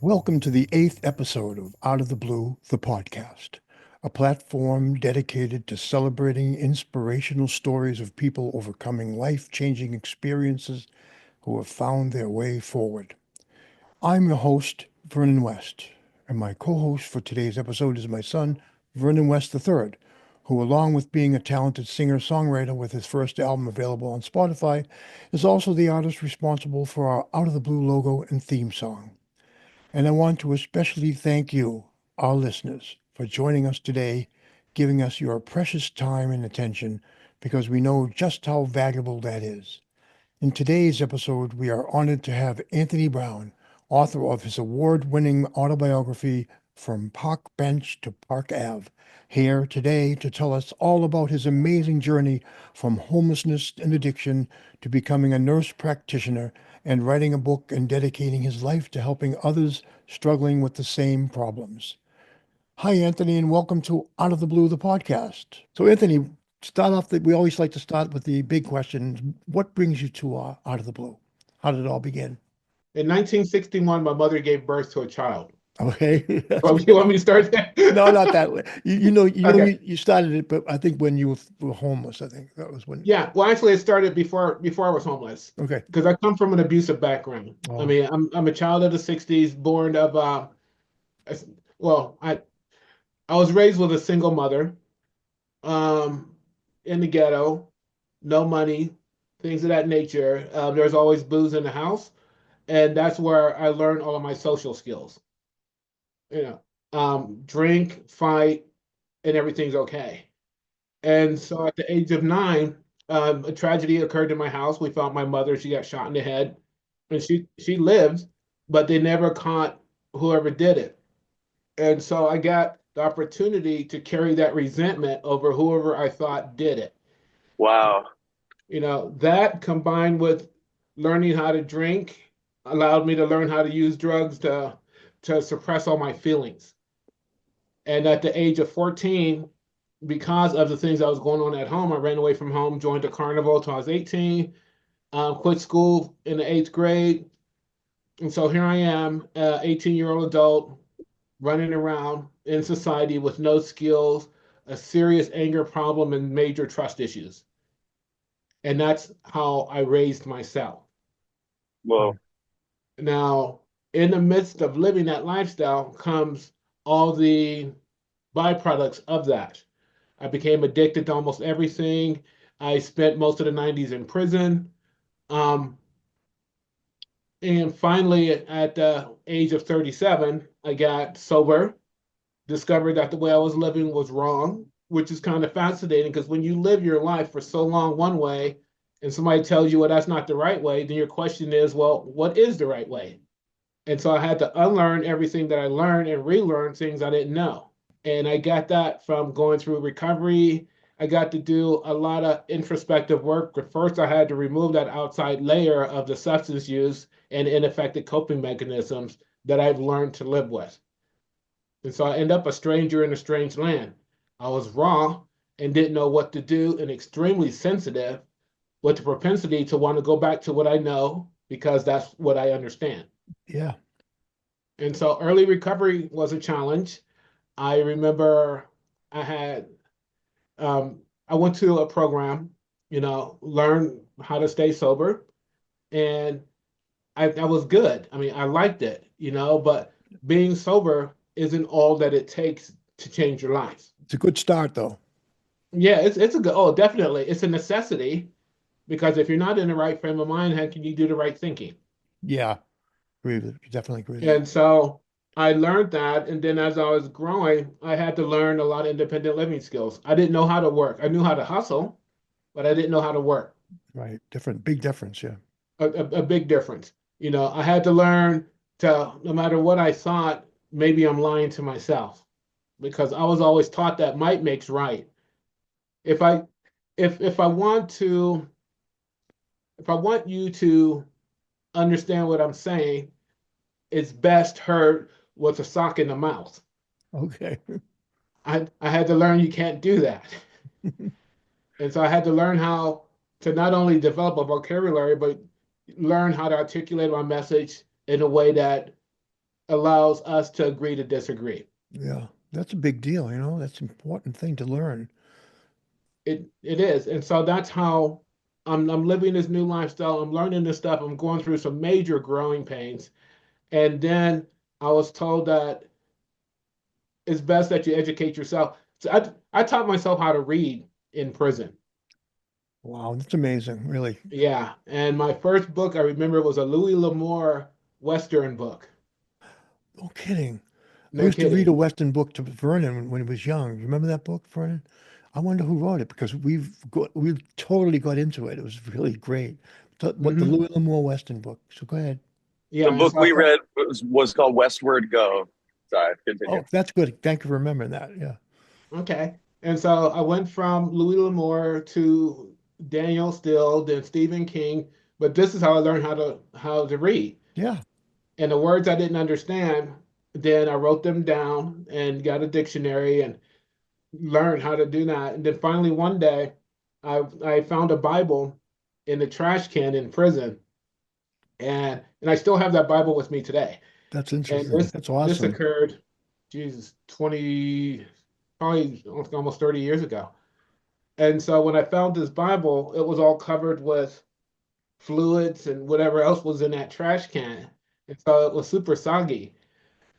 Welcome to the eighth episode of Out of the Blue, the podcast, a platform dedicated to celebrating inspirational stories of people overcoming life-changing experiences who have found their way forward. I'm your host, Vernon West, and my co-host for today's episode is my son, Vernon West III, who, along with being a talented singer-songwriter with his first album available on Spotify, is also the artist responsible for our Out of the Blue logo and theme song. And I want to especially thank you, our listeners, for joining us today, giving us your precious time and attention, because we know just how valuable that is. In today's episode, we are honored to have Anthony Brown, author of his award-winning autobiography, From Park Bench to Park Ave, here today to tell us all about his amazing journey from homelessness and addiction to becoming a nurse practitioner and writing a book and dedicating his life to helping others struggling with the same problems. Hi, Anthony, and welcome to Out of the Blue, the podcast. So, Anthony, start off we always like to start with the big question. What brings you to Out of the Blue? How did it all begin? In 1961, my mother gave birth to a child. Okay. Well, you want me to start there? No, not that way. Okay. You started it, but I think when you were homeless, I think that was when. Yeah. Well, actually, it started before I was homeless Okay. because I come from an abusive background. I Oh, mean, I'm a child of the 60s, born of well, I was raised with a single mother, um, in the ghetto, no money, things of that nature. There's always booze in the house, and that's where I learned all of my social skills. You know, drink, fight, and everything's okay. And so at the age of 9, a tragedy occurred in my house. We found my mother. She got shot in the head, and she lived, but they never caught whoever did it. And so I got the opportunity to carry that resentment over whoever I thought did it. Wow. That combined with learning how to drink allowed me to learn how to use drugs to suppress all my feelings. And at the age of 14, because of the things that was going on at home, I ran away from home, joined the carnival until I was 18, quit school in the eighth grade. And so here I am, 18-year-old adult, running around in society with no skills, a serious anger problem, and major trust issues. And that's how I raised myself. Well, Now, in the midst of living that lifestyle comes all the byproducts of that. I became addicted to almost everything. I spent most of the 90s in prison. Um, and finally, at the age of 37, I got sober, discovered that the way I was living was wrong, which is kind of fascinating because when you live your life for so long one way and somebody tells you, well, that's not the right way, then your question is, well, what is the right way? And so I had to unlearn everything that I learned and relearn things I didn't know. And I got that from going through recovery. I got to do a lot of introspective work. But first, I had to remove that outside layer of the substance use and ineffective coping mechanisms that I've learned to live with. And so I end up a stranger in a strange land. I was raw and didn't know what to do and extremely sensitive with the propensity to want to go back to what I know because that's what I understand. yeah. And so early recovery was a challenge. I remember I had I went to a program, learn how to stay sober, and I was good. I mean, I liked it, but being sober isn't all that it takes to change your life. It's a good start, though. Yeah, it's a good, oh, definitely. It's a necessity because if you're not in the right frame of mind, how can you do the right thinking? Yeah. Definitely agree with that. And so I learned that. And then as I was growing, I had to learn a lot of independent living skills. I didn't know how to work. I knew how to hustle, but I didn't know how to work. Right. Big difference. Yeah. A big difference. I had to learn to, no matter what I thought, maybe I'm lying to myself because I was always taught that might makes right. If I if I want to if I want you to understand what I'm saying, it's best heard with a sock in the mouth. Okay. I had to learn you can't do that. And so I had to learn how to not only develop a vocabulary, but learn how to articulate my message in a way that allows us to agree to disagree. Yeah, that's a big deal, you know, that's an important thing to learn. It is. And so that's how I'm living this new lifestyle. I'm learning this stuff. I'm going through some major growing pains. And then I was told that it's best that you educate yourself. So I taught myself how to read in prison. Wow, that's amazing, really. Yeah. And my first book I remember was a Louis L'Amour Western book. No kidding. I No used to read a kidding. Western book to Vernon when he was young. You remember that book, Vernon? I wonder who wrote it because we've totally got into it. It was really great. What the Hmm. Louis L'Amour Western book. So go ahead. The Yeah. And book so I we thought, read was called Westward Go. Sorry, continue. Oh, that's good. Thank you for remembering that. Yeah. okay. And so I went from Louis L'Amour to Daniel Steele, then Stephen King. But this is how I learned how to read. Yeah. And the words I didn't understand, then I wrote them down and got a dictionary and learned how to do that. And then finally one day I found a Bible in the trash can in prison. And I still have that Bible with me today. That's And interesting. this That's this awesome. occurred, Jesus, 20, probably almost 30 years ago. And so when I found this Bible, it was all covered with fluids and whatever else was in that trash can. And so it was super soggy.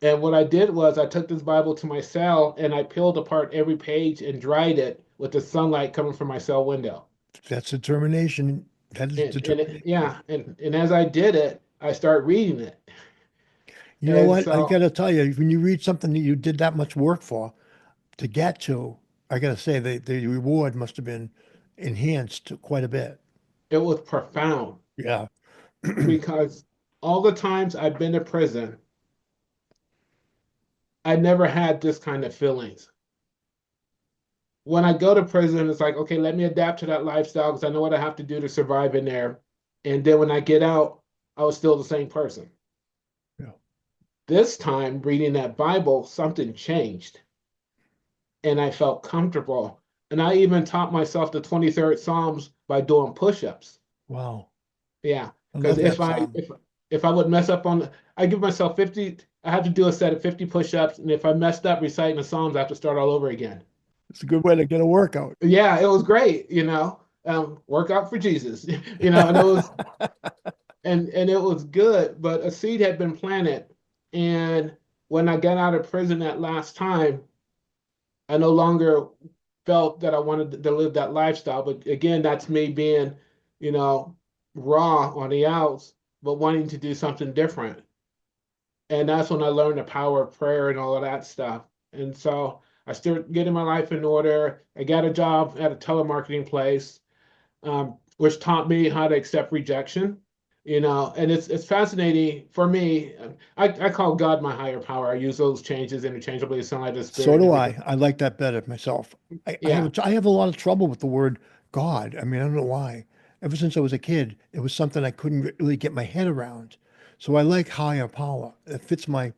And what I did was I took this Bible to my cell and I peeled apart every page and dried it with the sunlight coming from my cell window. That's determination. That is determination. And as I did it, I started reading it. You know And what? I so gotta tell you, when you read something that you did that much work for to get to, I gotta say the reward must have been enhanced quite a bit. it was profound Yeah. because all the times I've been to prison, I never had this kind of feelings. When I go to prison, it's like, okay, let me adapt to that lifestyle because I know what I have to do to survive in there. And then when I get out, I was still the same person. Yeah. This time, reading that Bible, something changed and I felt comfortable. And I even taught myself the 23rd Psalms by doing push-ups. Wow. Yeah, I because love if that I song. if I would mess up on, I give myself 50, I have to do a set of 50 push-ups, and if I messed up reciting the Psalms, I have to start all over again. It's a good way to get a workout. Yeah, it was great, workout for Jesus, and it was and it was good, but a seed had been planted, and when I got out of prison that last time, I no longer felt that I wanted to live that lifestyle. But again, that's me being, you know, raw on the outs, but wanting to do something different. And that's when I learned the power of prayer and all of that stuff. And so I started getting my life in order. I got a job at a telemarketing place, which taught me how to accept rejection. And it's fascinating for me. I call God my higher power. I use those changes interchangeably, Son, like the So Spirit, and do everything. I. I like that better myself. Yeah. I have a lot of trouble with the word God. I mean, I don't know why. Ever since I was a kid, it was something I couldn't really get my head around. So I like higher power. It fits my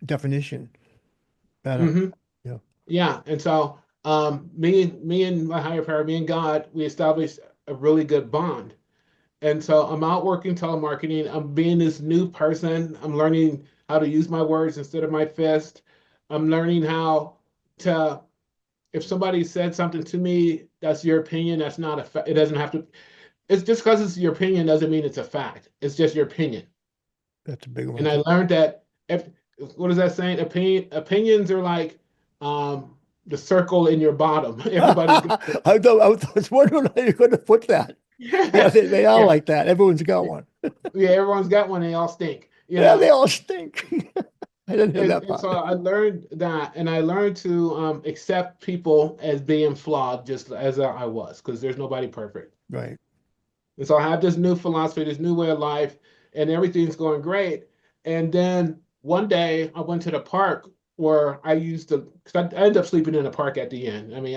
definition better. Hmm. Yeah. Yeah. And so me and my higher power, me and God, we established a really good bond. And so I'm out working telemarketing. I'm being this new person. I'm learning how to use my words instead of my fist. I'm learning how to, if somebody said something to me, that's your opinion. That's not a fact. It doesn't have to, it's just because it's your opinion doesn't mean it's a fact. It's just your opinion. That's a big one And I too. learned that if, what is that saying? Opinions are like the circle in your bottom. Everybody's got one. I was wondering how you're going to put that. Yeah, they are Yeah, like that. Everyone's got one. yeah, everyone's got one. They all stink, Yeah, they all stink. I didn't hear that And part. so I learned that, and I learned to accept people as being flawed, just as I was, because there's nobody perfect. Right. And so I have this new philosophy, this new way of life, and everything's going great. And then one day I went to the park where I used to, because I ended up sleeping in the park at the end. I mean,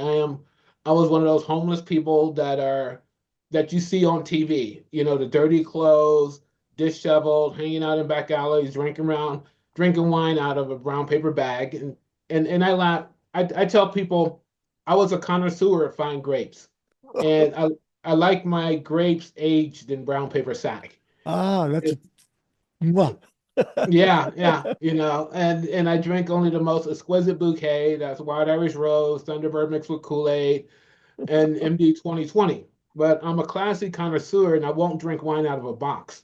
I was one of those homeless people that you see on TV, the dirty clothes, disheveled, hanging out in back alleys, drinking wine out of a brown paper bag. And I laugh, I tell people I was a connoisseur of fine grapes. And I like my grapes aged in brown paper sack. Ah, that's It- a, mwah. Yeah, and I drink only the most exquisite bouquet. That's Wild Irish Rose, Thunderbird mixed with Kool-Aid, and MD 2020. But I'm a classy connoisseur, and I won't drink wine out of a box.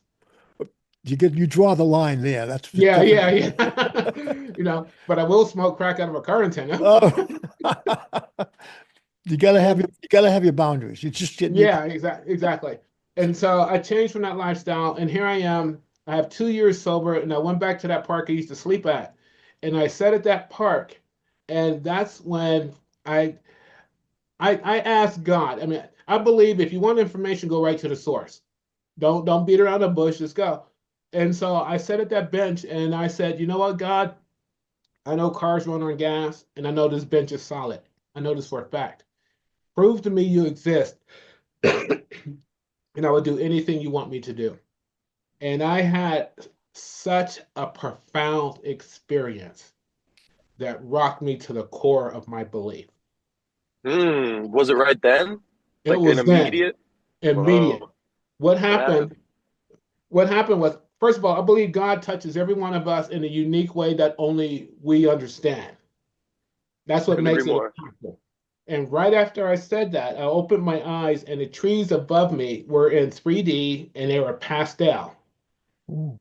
You draw the line there. That's Yeah. definitely. But I will smoke crack out of a car antenna. Oh, And you gotta have your boundaries. You yeah, exactly. And so I changed from that lifestyle, and here I am. I have 2 years sober, and I went back to that park I used to sleep at, and I sat at that park, and that's when I I asked God. I mean, I believe if you want information, go right to the source. Don't beat around the bush. Just go. And so I sat at that bench, and I said, you know what, God? I know cars run on gas, and I know this bench is solid. I know this for a fact. Prove to me you exist, and I will do anything you want me to do. And I had such a profound experience that rocked me to the core of my belief. Was it right then? It Like an was then immediate? immediate. Whoa. What What happened? happened? What happened was, first of all, I believe God touches every one of us in a unique way that only we understand. That's what Couldn't agree makes it more. impactful. And right after I said that, I opened my eyes, and the trees above me were in 3D and they were pastel. Ooh,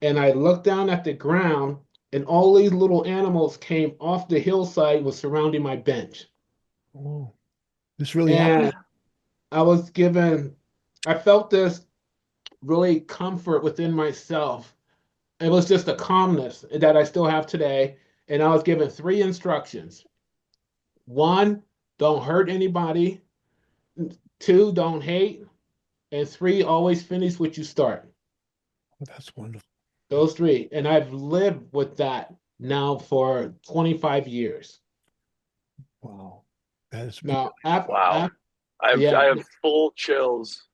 And I looked down at the ground, and all these little animals came off the hillside, was surrounding my bench. oh, this really And happened? I was given, I felt this really comfort within myself. It was just a calmness that I still have today. And I was given three instructions. One, don't hurt anybody. Two, don't hate. And three, always finish what you start. Oh, that's wonderful. Those three. And I've lived with that now for 25 years. Wow. That is Now, Wow. I yeah, have full chills.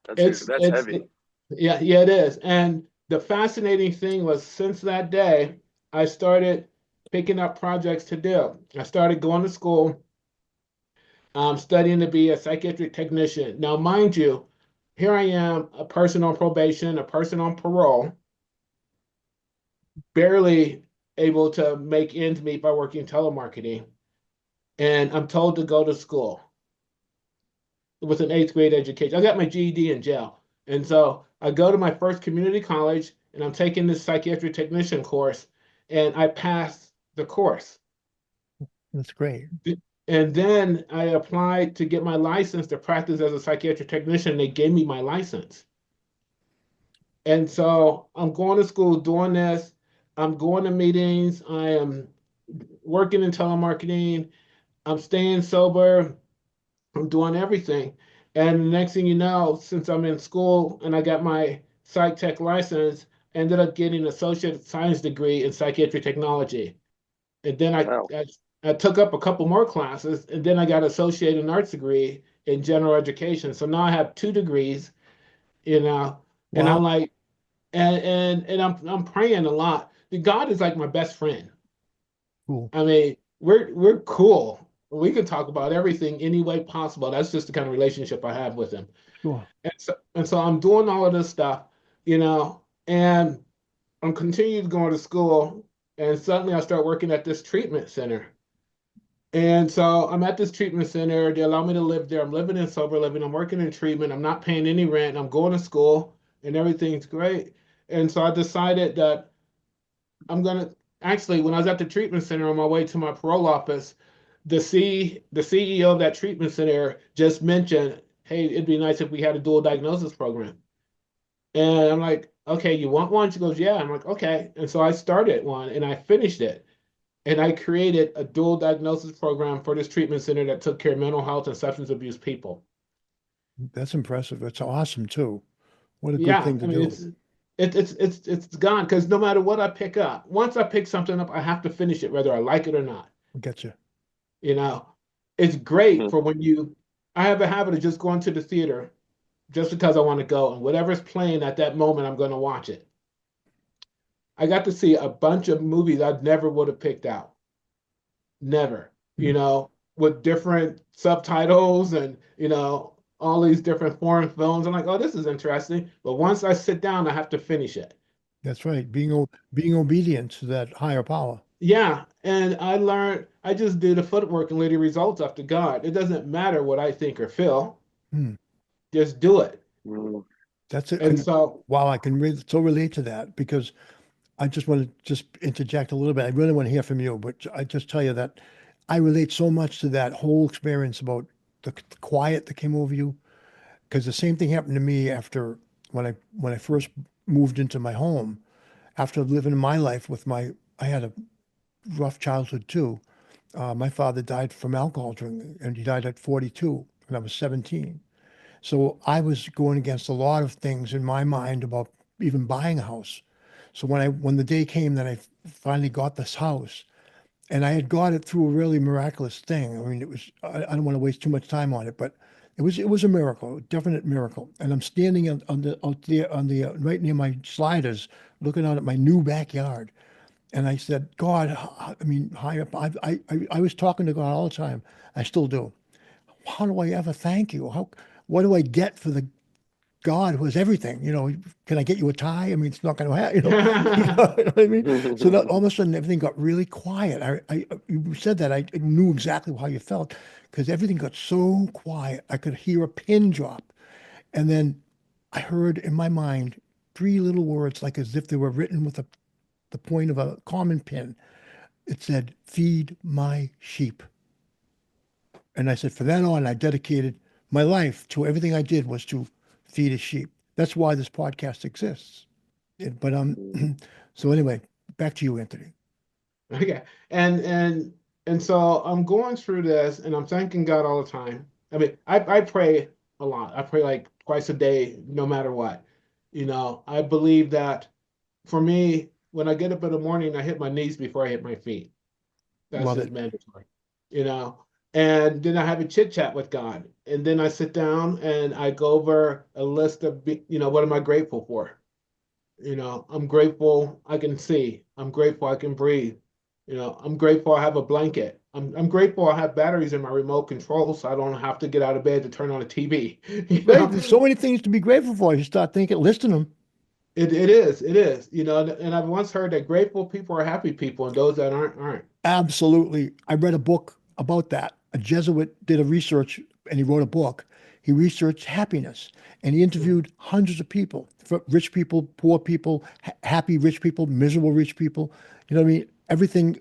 That's it's heavy. yeah, it is. And the fascinating thing was since that day, I started picking up projects to do. I started going to school, studying to be a psychiatric technician. Now, mind you, here I am, a person on probation, a person on parole, barely able to make ends meet by working telemarketing, and I'm told to go to school with an eighth grade education. I got my GED in jail. And so I go to my first community college, and I'm taking this psychiatric technician course, and I pass the course. That's great. And then I applied to get my license to practice as a psychiatric technician. They gave me my license. And so I'm going to school doing this. I'm going to meetings. I am working in telemarketing. I'm staying sober. I'm doing everything. And the next thing you know, since I'm in school and I got my psych tech license, I ended up getting an associate science degree in psychiatric technology. And then Wow. I took up a couple more classes, and then I got associate in arts degree in general education. So now I have two degrees, you know, and Wow. I'm like, and I'm praying a lot. God is like my best friend. Cool. I mean, we're cool. We can talk about everything any way possible. That's just the kind of relationship I have with him. Sure. And so I'm doing all of this stuff, and I'm continuing going to school, and suddenly I start working at this treatment center. And so I'm at this treatment center. They allow me to live there. I'm living in sober living. I'm working in treatment. I'm not paying any rent. I'm going to school, and everything's great. And so I decided that I'm gonna actually, when I was at the treatment center on my way to my parole office, the CEO of that treatment center just mentioned, "Hey, it'd be nice if we had a dual diagnosis program." And I'm like, "Okay, you want one?" She goes, "Yeah." I'm like, "Okay." And so I started one, and I finished it. And I created a dual diagnosis program for this treatment center that took care of mental health and substance abuse people. That's impressive. It's awesome too. What a good Yeah, thing I to mean do. it's gone because no matter what I pick up, once I pick something up, I have to finish it whether I like it or not. I get you. You know, it's great Hmm. for when you. I have a habit of just going to the theater just because I want to go, and whatever's playing at that moment, I'm going to watch it. I got to see a bunch of movies I never would have picked out. Never, Mhm. with different subtitles and, all these different foreign films. I'm like, oh, this is interesting. But once I sit down, I have to finish it. That's right. Being obedient to that higher power. Yeah, and I learned I just do the footwork and lay the results up to God. It doesn't matter what I think or feel, Hmm. just do it. Mm. That's it. And And so, wow, I can so relate to that because I just want to just interject a little bit. I really want to hear from you, but I just tell you that I relate so much to that whole experience about the quiet that came over you. Because the same thing happened to me after when I first moved into my home. After living my life with I had a rough childhood too. My father died from alcohol drinking, and he died at 42, and I was 17. So I was going against a lot of things in my mind about even buying a house. So when the day came that I finally got this house, and I had got it through a really miraculous thing. I mean, I don't want to waste too much time on it, but it was a miracle, a definite miracle. And I'm standing on the out there on the right near my sliders, looking out at my new backyard. And I said, God, I mean, high up, I was talking to God all the time. I still do. How do I ever thank you? What do I get for the God who has everything? Can I get you a tie? I mean, it's not going to happen, you know what I mean? So that all of a sudden everything got really quiet. You said that I knew exactly how you felt because everything got so quiet. I could hear a pin drop. And then I heard in my mind three little words, like as if they were written with the point of a common pin. It said, feed my sheep. And I said, for that on, I dedicated my life to everything I did was to feed his sheep. That's why this podcast exists. But so anyway, back to you, Anthony. okay. And so I'm going through this and I'm thanking God all the time. I mean, I pray a lot. I pray like twice a day, no matter what. I believe that for me, when I get up in the morning, I hit my knees before I hit my feet. That's Love just it. mandatory, you know. And then I have a chit chat with God. And then I sit down and I go over a list of, what am I grateful for? I'm grateful I can see. I'm grateful I can breathe. I'm grateful I have a blanket. I'm grateful I have batteries in my remote control so I don't have to get out of bed to turn on a TV. You Right. know, There's so many things to be grateful for. You start thinking, listing them. it is. And I've once heard that grateful people are happy people and those that aren't. Absolutely. I read a book about that. A Jesuit did a research and he wrote a book. He researched happiness and he Mhm. interviewed hundreds of people, rich people, poor people, happy rich people, miserable rich people. You know what I mean? Everything,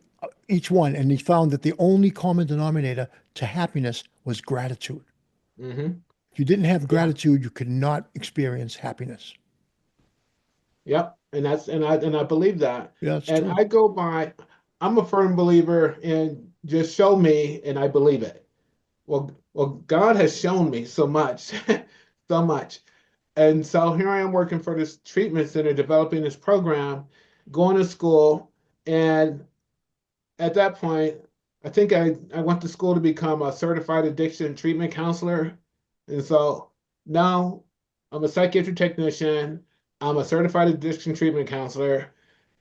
each one. And he found that the only common denominator to happiness was gratitude. Mm-hmm. If you didn't have Yeah. gratitude, you could not experience happiness. Yep, and I believe that. Yeah, it's And true. I go by, I'm a firm believer in just show me and I believe it. Well, God has shown me so much, so much. And so here I am working for this treatment center, developing this program, going to school, and at that point, I think I went to school to become a certified addiction treatment counselor. And so now I'm a psychiatric technician, I'm a certified addiction treatment counselor,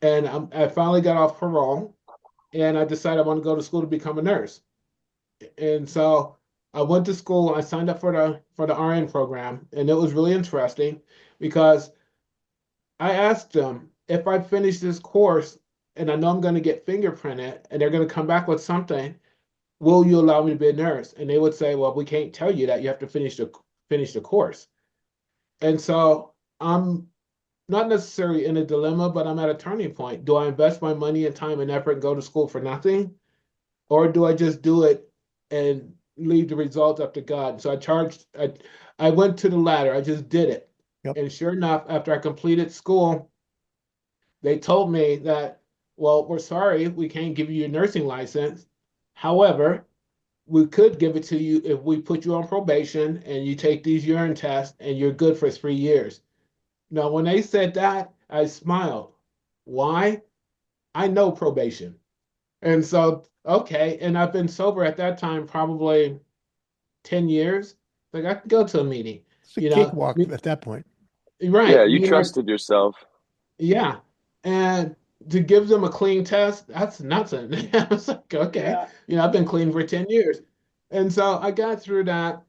and I finally got off parole and I decided I want to go to school to become a nurse. And so I went to school, I signed up for the RN program, and it was really interesting because I asked them if I finish this course and I know I'm going to get fingerprinted and they're going to come back with something, will you allow me to be a nurse? And they would say, well, we can't tell you that. You have to finish the course. And so I'm not necessarily in a dilemma, but I'm at a turning point. Do I invest my money and time and effort and go to school for nothing? Or do I just do it and leave the results up to God? So I went to the latter. I just did it. Yep. And sure enough, after I completed school, they told me that, well, we're sorry, we can't give you your nursing license. However, we could give it to you if we put you on probation and you take these urine tests and you're good for 3 years. Now, when they said that, I smiled. Why? I know probation. And so, okay. And I've been sober at that time probably 10 years. Like I could go to a meeting, It's a you know, cakewalk at that point. Yeah, right. you Me and my trusted yourself. Yeah. And to give them a clean test, that's nothing. I was like, okay, Yeah. I've been clean for 10 years. And so I got through that.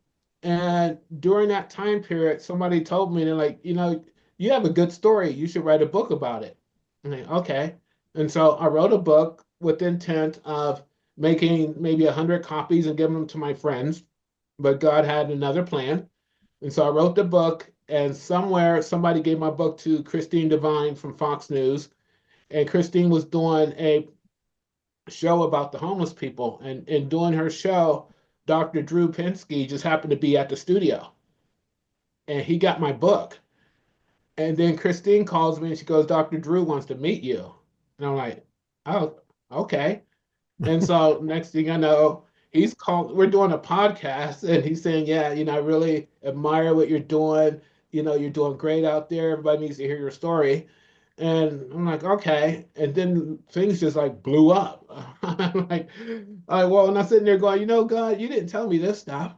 And during that time period, somebody told me, they're like, you have a good story. You should write a book about it. I'm like, okay. And so I wrote a book with the intent of making maybe 100 copies and giving them to my friends, but God had another plan. And so I wrote the book, and somewhere somebody gave my book to Christine Devine from Fox News, and Christine was doing a show about the homeless people. And in doing her show, Dr. Drew Pinsky just happened to be at the studio, and he got my book. And then Christine calls me and she goes, Dr. Drew wants to meet you. And I'm like, oh, okay. And so next thing I know, he's called, we're doing a podcast and he's saying, yeah, I really admire what you're doing. You're doing great out there. Everybody needs to hear your story. And I'm like, okay. And then things just like blew up. I'm like, well, and I'm sitting there going, God, you didn't tell me this stuff,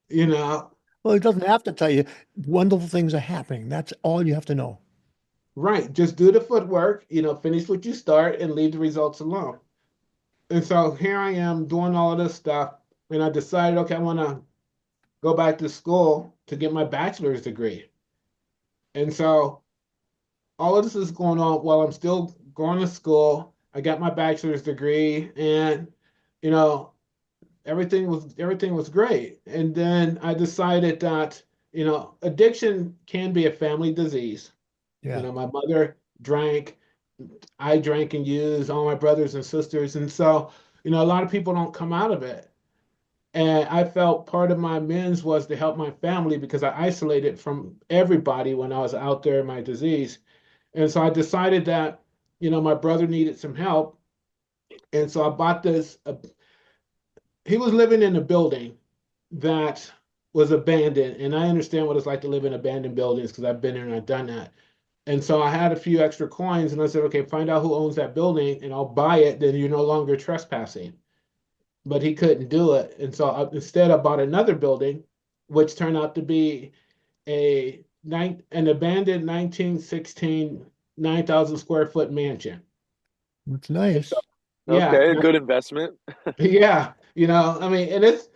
you know. Well, it doesn't have to tell you. Wonderful things are happening. That's all you have to know. Right. Just do the footwork, finish what you start and leave the results alone. And so here I am doing all of this stuff. And I decided, okay, I want to go back to school to get my bachelor's degree. And so all of this is going on while I'm still going to school. I got my bachelor's degree and, you know, everything was great. And then I decided that, addiction can be a family disease. Yeah. My mother drank, I drank and used, all my brothers and sisters. And so, a lot of people don't come out of it. And I felt part of my amends was to help my family because I isolated from everybody when I was out there in my disease. And so I decided that, my brother needed some help. And so I bought this. He was living in a building that was abandoned. And I understand what it's like to live in abandoned buildings because I've been there and I've done that. And so I had a few extra coins and I said, okay, find out who owns that building and I'll buy it. Then you're no longer trespassing. But he couldn't do it. And so instead I bought another building, which turned out to be an abandoned 1916, 9,000 square foot mansion. It's And so, nice. yeah, Okay, a good investment. yeah, I mean, and it's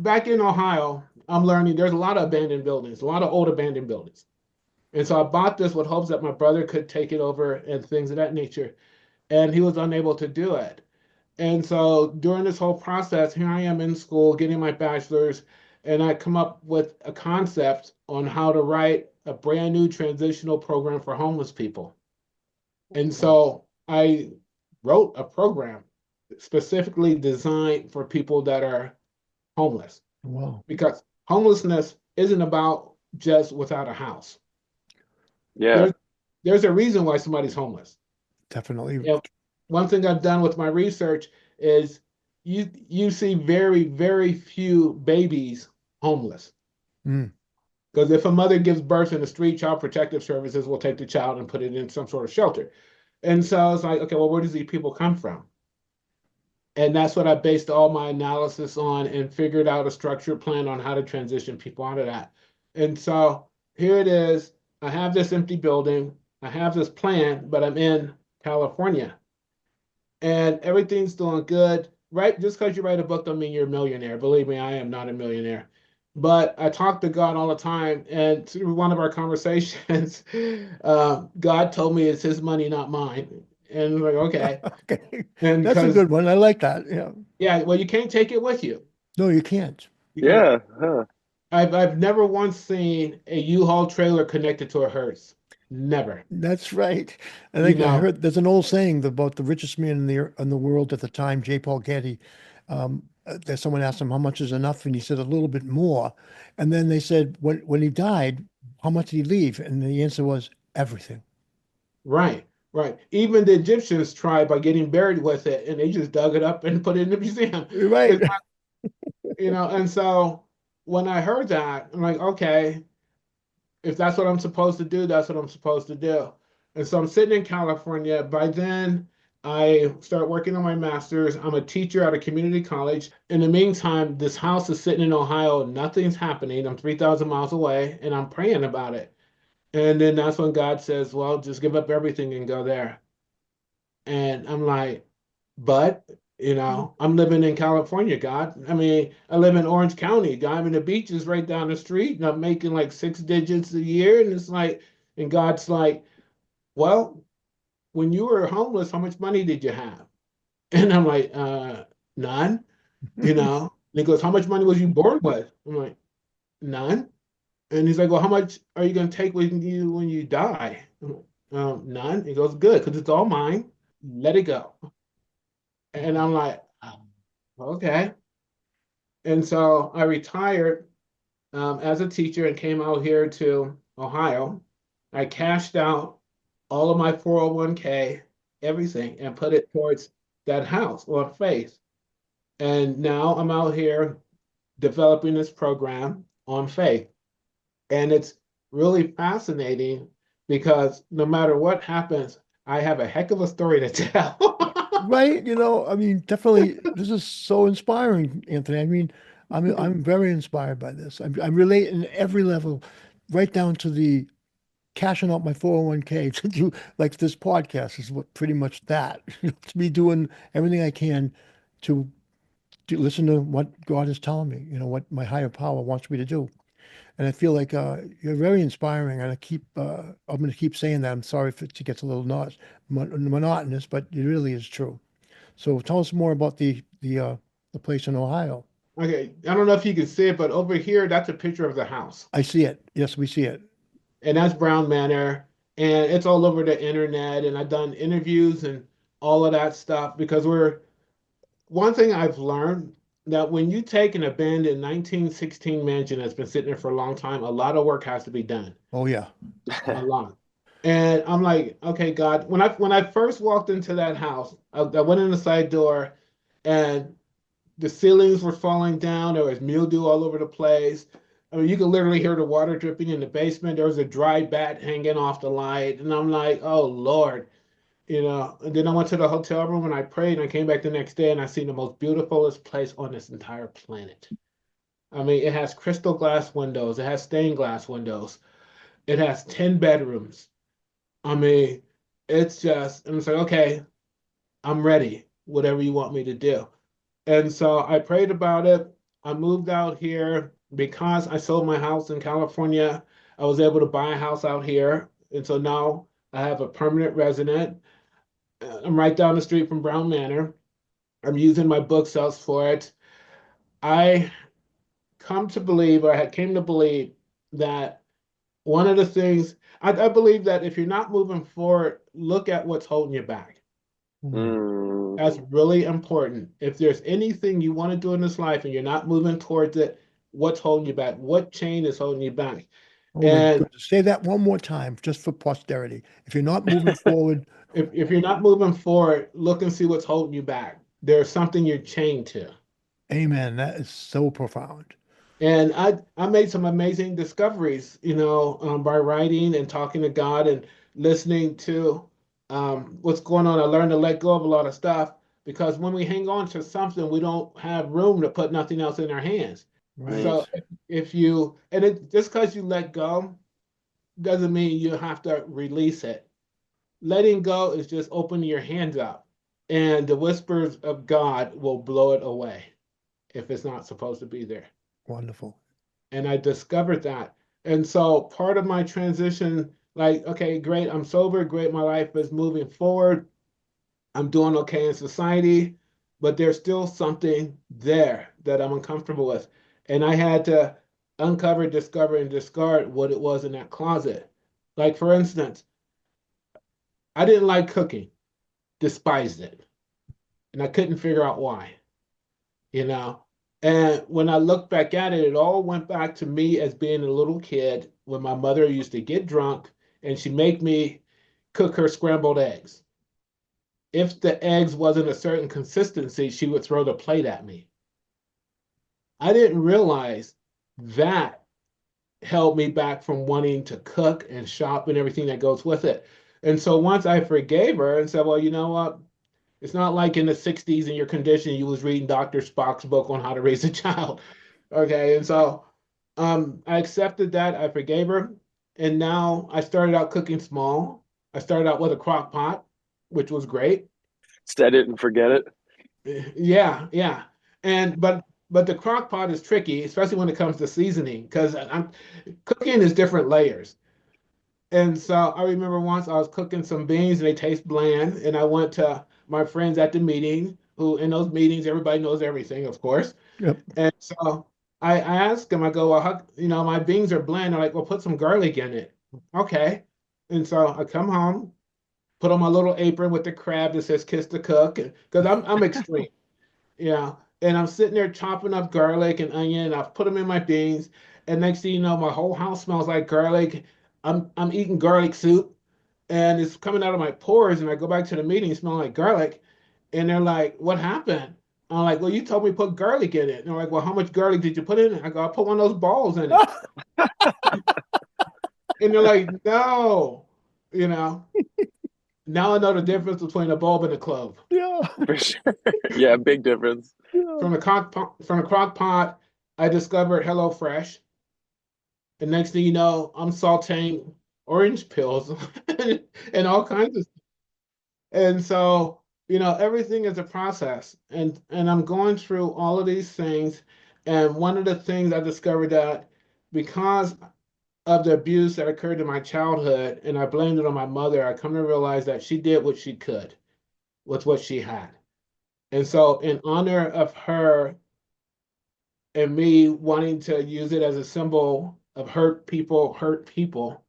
back in Ohio, I'm learning there's a lot of abandoned buildings, a lot of old abandoned buildings. And so I bought this with hopes that my brother could take it over and things of that nature. And he was unable to do it. And so during this whole process, here I am in school getting my bachelor's, and I come up with a concept on how to write a brand new transitional program for homeless people. And so I wrote a program specifically designed for people that are homeless Wow. because homelessness isn't about just without a house. Yeah. There's there's a reason why somebody's homeless. Definitely. You know, one thing I've done with my research is you see very, very few babies homeless. Mm. Because if a mother gives birth in the street, Child Protective Services will take the child and put it in some sort of shelter. And so it's like, okay, well, where does these people come from? And that's what I based all my analysis on and figured out a structured plan on how to transition people out of that. And so here it is. I have this empty building. I have this plan, but I'm in California and everything's doing good. Right? Just because you write a book don't mean you're a millionaire. Believe me, I am not a millionaire. But I talk to God all the time, and through one of our conversations, God told me it's His money, not mine. And I'm like, okay, Okay. and That's a because good one. I like that. Yeah. yeah, well, you can't take it with you. No, you can't. You can't. Yeah. Huh. I've never once seen a U-Haul trailer connected to a hearse. Never. That's right. I You think I know, heard there's an old saying about the richest man in the world at the time, J. Paul Getty. That someone asked him how much is enough, and he said a little bit more. And then they said, when he died, how much did he leave? And the answer was everything. right, right. Even the Egyptians tried by getting buried with it, and they just dug it up and put it in the museum. You're right. It's and so when I heard that, I'm like, okay, if that's what I'm supposed to do, that's what I'm supposed to do. And so I'm sitting in California. By then, I start working on my master's. I'm a teacher at a community college. In the meantime, this house is sitting in Ohio. Nothing's happening. I'm 3,000 miles away, and I'm praying about it. And then that's when God says, well, just give up everything and go there. And I'm like, but, I'm living in California, God. I mean, I live in Orange County. God, I mean, the beach is right down the street, and I'm making like 6 digits a year. And it's like, and God's like, well, when you were homeless, how much money did you have? And I'm like, none, you know. And he goes, how much money was you born with? I'm like, none. And he's like, well, how much are you going to take with you when you die? I'm like, none. He goes, good, because it's all mine. Let it go. And I'm like, okay. And so I retired as a teacher and came out here to Ohio. I cashed out all of my 401k, everything, and put it towards that house on faith. And now I'm out here developing this program on faith. And it's really fascinating because no matter what happens, I have a heck of a story to tell. Right? I mean, definitely, this is so inspiring, Anthony. I mean, I'm very inspired by this. I relate in every level, right down to the cashing out my 401k to do like this podcast is what pretty much that to be doing everything I can to listen to what God is telling me, what my higher power wants me to do. And I feel like you're very inspiring, and I'm going to keep saying that. I'm sorry if it gets a little not monotonous, but it really is true. So tell us more about the place in Ohio. Okay, I don't know if you can see it, but over here, that's a picture of the house. I see it. Yes, we see it. And that's Brown Manor. And it's all over the internet. And I've done interviews and all of that stuff because one thing I've learned that when you take an abandoned 1916 mansion that's been sitting there for a long time, a lot of work has to be done. Oh yeah. A lot. And I'm like, okay, God, when I first walked into that house, I went in the side door and the ceilings were falling down. There was mildew all over the place. I mean, you could literally hear the water dripping in the basement. There was a dry bat hanging off the light. And I'm like, oh, Lord. And then I went to the hotel room and I prayed and I came back the next day and I seen the most beautifulest place on this entire planet. I mean, it has crystal glass windows. It has stained glass windows. It has 10 bedrooms. I mean, and it's like, okay, I'm ready, whatever you want me to do. And so I prayed about it. I moved out here because I sold my house in California. I was able to buy a house out here. And so now I have a permanent resident. I'm right down the street from Brown Manor. I'm using my bookshelves for it. I I had came to believe that one of the things, I believe that if you're not moving forward, look at what's holding you back. Mm. That's really important. If there's anything you want to do in this life and you're not moving towards it, what's holding you back? What chain is holding you back? Oh my And goodness. Say that one more time, just for posterity. If you're not moving forward, if you're not moving forward, look and see what's holding you back. There's something you're chained to. amen. That is so profound. And I made some amazing discoveries, by writing and talking to God and listening to what's going on. I learned to let go of a lot of stuff because when we hang on to something, we don't have room to put nothing else in our hands. Right. So if you, and it just because you let go doesn't mean you have to release it. Letting go is just opening your hands up, and the whispers of God will blow it away if it's not supposed to be there. Wonderful. And I discovered that. And so part of my transition, like, okay, great, I'm sober, great, my life is moving forward. I'm doing okay in society, but there's still something there that I'm uncomfortable with. And I had to uncover, discover, and discard what it was in that closet. Like, for instance, I didn't like cooking, despised it. And I couldn't figure out why, you know? And when I look back at it, it all went back to me as being a little kid when my mother used to get drunk and she'd make me cook her scrambled eggs. If the eggs wasn't a certain consistency, she would throw the plate at me. I didn't realize that held me back from wanting to cook and shop and everything that goes with it. And so once I forgave her and said, well, you know what? It's not like in the 60s in your condition, you was reading Dr. Spock's book on how to raise a child. Okay. And so I accepted that. I forgave her. And now I started out cooking small. I started out with a crock pot, which was great. Set it and forget it. Yeah, yeah. And but the crock pot is tricky, especially when it comes to seasoning, because I'm cooking is different layers. And so I remember once I was cooking some beans and they taste bland. And I went to my friends at the meeting, who in those meetings, everybody knows everything, of course. Yep. And so I asked them, I go, well, how, my beans are bland. They're like, well, put some garlic in it. Okay. And so I come home, put on my little apron with the crab that says kiss the cook, because I'm extreme. Yeah. And I'm sitting there chopping up garlic and onion, and I've put them in my beans. And next thing you know, my whole house smells like garlic. I'm eating garlic soup and it's coming out of my pores. And I go back to the meeting smelling like garlic. And they're like, what happened? I'm like, well, you told me to put garlic in it. And they're like, well, how much garlic did you put in it? I go, I put one of those balls in it. And they're like, no, you know, now I know the difference between a bulb and a clove. Yeah. For sure. Yeah, big difference. Yeah. From the crock pot, I discovered HelloFresh. The next thing you know, I'm sauteing orange peels and all kinds of. And so, everything is a process. And I'm going through all of these things. And one of the things I discovered that because of the abuse that occurred in my childhood, and I blamed it on my mother, I come to realize that she did what she could with what she had. And so, in honor of her and me wanting to use it as a symbol of hurt people,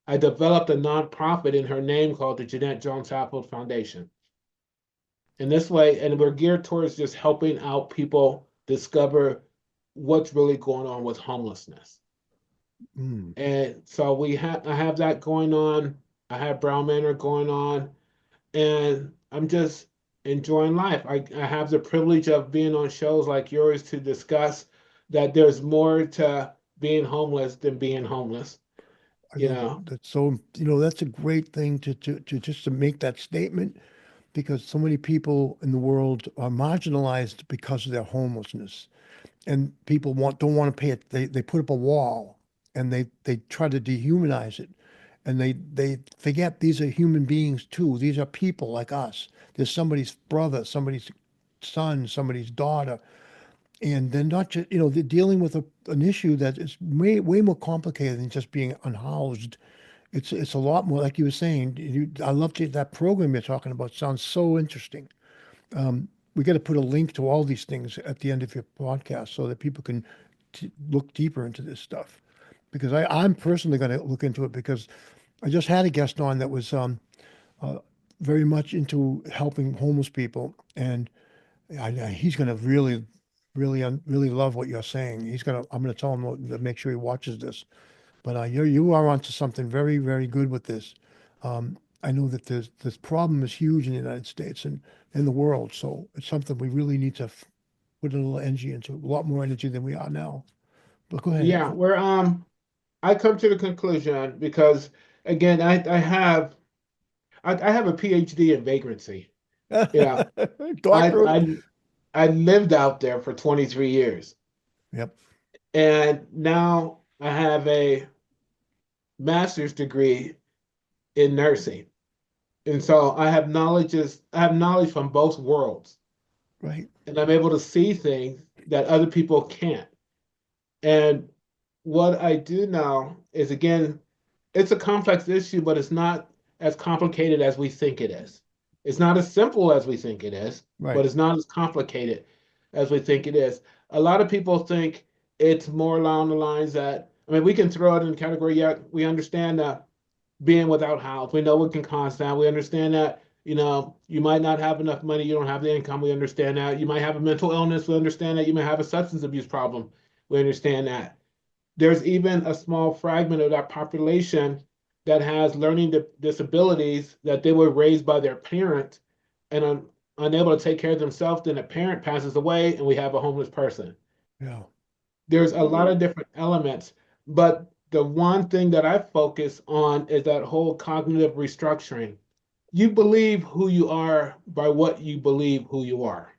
I developed a nonprofit in her name called the Jeanette Jones Hapfield Foundation. In this way, and we're geared towards just helping out people discover what's really going on with homelessness. Mm. And so I have that going on. I have Brown Manor going on, and I'm just enjoying life. I have the privilege of being on shows like yours to discuss that there's more to being homeless than being homeless. I You love it. know, That's so, that's a great thing to just to make that statement because so many people in the world are marginalized because of their homelessness. And people don't want to pay it. They put up a wall and they try to dehumanize it. And they forget these are human beings too. These are people like us. There's somebody's brother, somebody's son, somebody's daughter. And they're not just, they're dealing with an issue that is way more complicated than just being unhoused. It's a lot more, like you were saying. I love that program you're talking about. Sounds so interesting. We got to put a link to all these things at the end of your podcast so that people can look deeper into this stuff. Because I'm personally going to look into it because I just had a guest on that was very much into helping homeless people, and he's going to really love what you're saying. I'm going to tell him to make sure he watches this. But you are onto something very good with this. I know that this problem is huge in the United States and in the world, so it's something we really need to put a little energy into, a lot more energy than we are now. But go ahead. yeah, I come to the conclusion because again, I have a PhD in vagrancy. Yeah, I Doctorate. I I lived out there for 23 years, Yep. and now I have a master's degree in nursing, and so I have knowledge from both worlds, Right. and I'm able to see things that other people can't. And what I do now is again, it's a complex issue, but it's not as complicated as we think it is. It's not as simple as we think it is, but Right. it's not as complicated as we think it is. A lot of people think it's more along the lines that, I mean, we can throw it in the category, yeah, we understand that being without house, we know what can cause that. We understand that, you might not have enough money, you don't have the income, we understand that. You might have a mental illness, we understand that. You may have a substance abuse problem, we understand that. There's even a small fragment of that population that has learning disabilities that they were raised by their parent and unable to take care of themselves. Then a parent passes away and we have a homeless person. Yeah. There's a lot of different elements, but the one thing that I focus on is that whole cognitive restructuring. You believe who you are by what you believe who you are.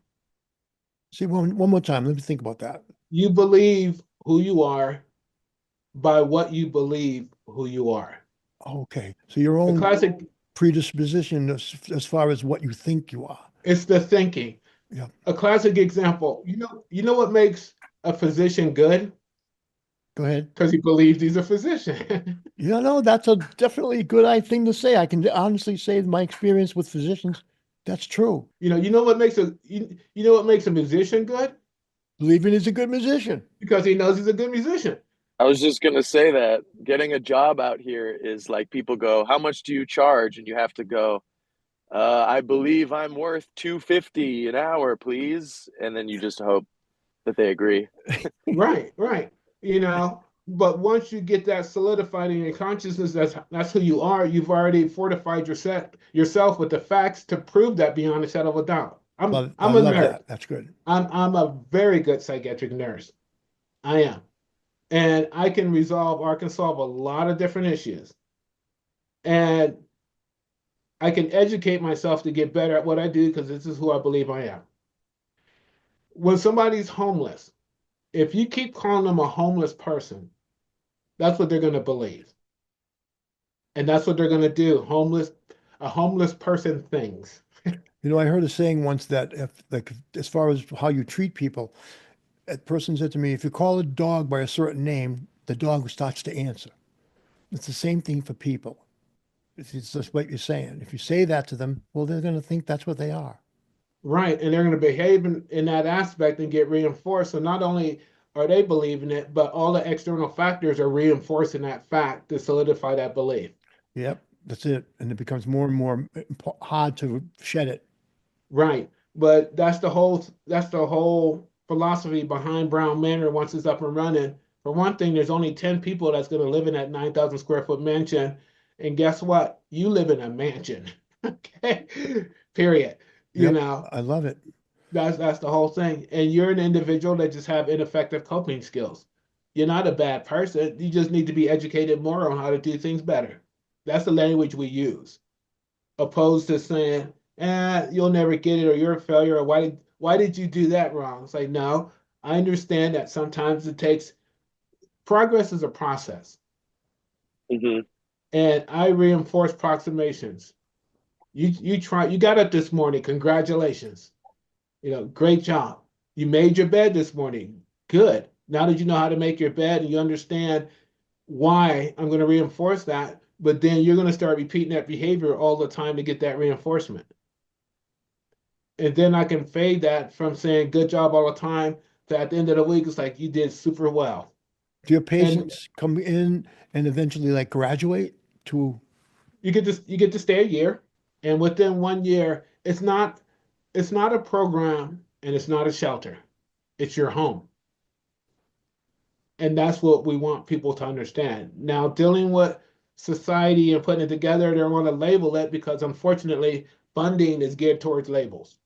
See, one more time. Let me think about that. You believe who you are by what you believe who you are. Okay. So your The own classic, predisposition as far as what you think you are. it's the thinking. Yeah. A classic example, you know what makes a physician good? Go ahead. because he believes he's a physician. Yeah, no, that's a definitely good thing to say. I can honestly say my experience with physicians, that's true. You know what makes you know what makes a musician good? Believing is a good musician. Because he knows he's a good musician. I was just gonna say that getting a job out here is like people go, "How much do you charge?" And you have to go, "I believe I'm worth 250 an hour, please." And then you just hope that they agree. Right, right. But once you get that solidified in your consciousness, that's who you are. You've already fortified yourself with the facts to prove that beyond a shadow of a doubt. I'm Love, I I'm a love nurse. that. That's good. I'm a very good psychiatric nurse. I am. And I can resolve or I can solve a lot of different issues. And I can educate myself to get better at what I do because this is who I believe I am. When somebody's homeless, if you keep calling them a homeless person, that's what they're going to believe. And that's what they're going to do. A homeless person things. I heard a saying once that if, like, as far as how you treat people, a person said to me, if you call a dog by a certain name, the dog starts to answer. It's the same thing for people. It's just what you're saying. If you say that to them, well, they're going to think that's what they are. Right. And they're going to behave in that aspect and get reinforced. So not only are they believing it, but all the external factors are reinforcing that fact to solidify that belief. Yep, that's it. And it becomes more and more hard to shed it. Right. But that's the whole philosophy behind Brown Manor once it's up and running. For one thing, there's only 10 people that's going to live in that 9,000 square foot mansion. And guess what? You live in a mansion. Okay. Period. You Yep, know, I love it. that's the whole thing. And you're an individual that just have ineffective coping skills. You're not a bad person. You just need to be educated more on how to do things better. That's the language we use, opposed to saying, you'll never get it, or you're a failure, or why did you do that wrong? It's like, no, I understand that sometimes it takes progress is a process. Hmm. And I reinforce approximations. You got up this morning, congratulations. Great job. You made your bed this morning. Good. Now that you know how to make your bed and you understand why, I'm going to reinforce that, but then you're going to start repeating that behavior all the time to get that reinforcement. And then I can fade that from saying good job all the time to at the end of the week, it's like you did super well. Do your And patients come in and eventually like graduate to, you get to stay a year. And within 1 year, it's not a program and it's not a shelter. It's your home. And that's what we want people to understand. Now, dealing with society and putting it together, they want to label it because unfortunately, funding is geared towards labels.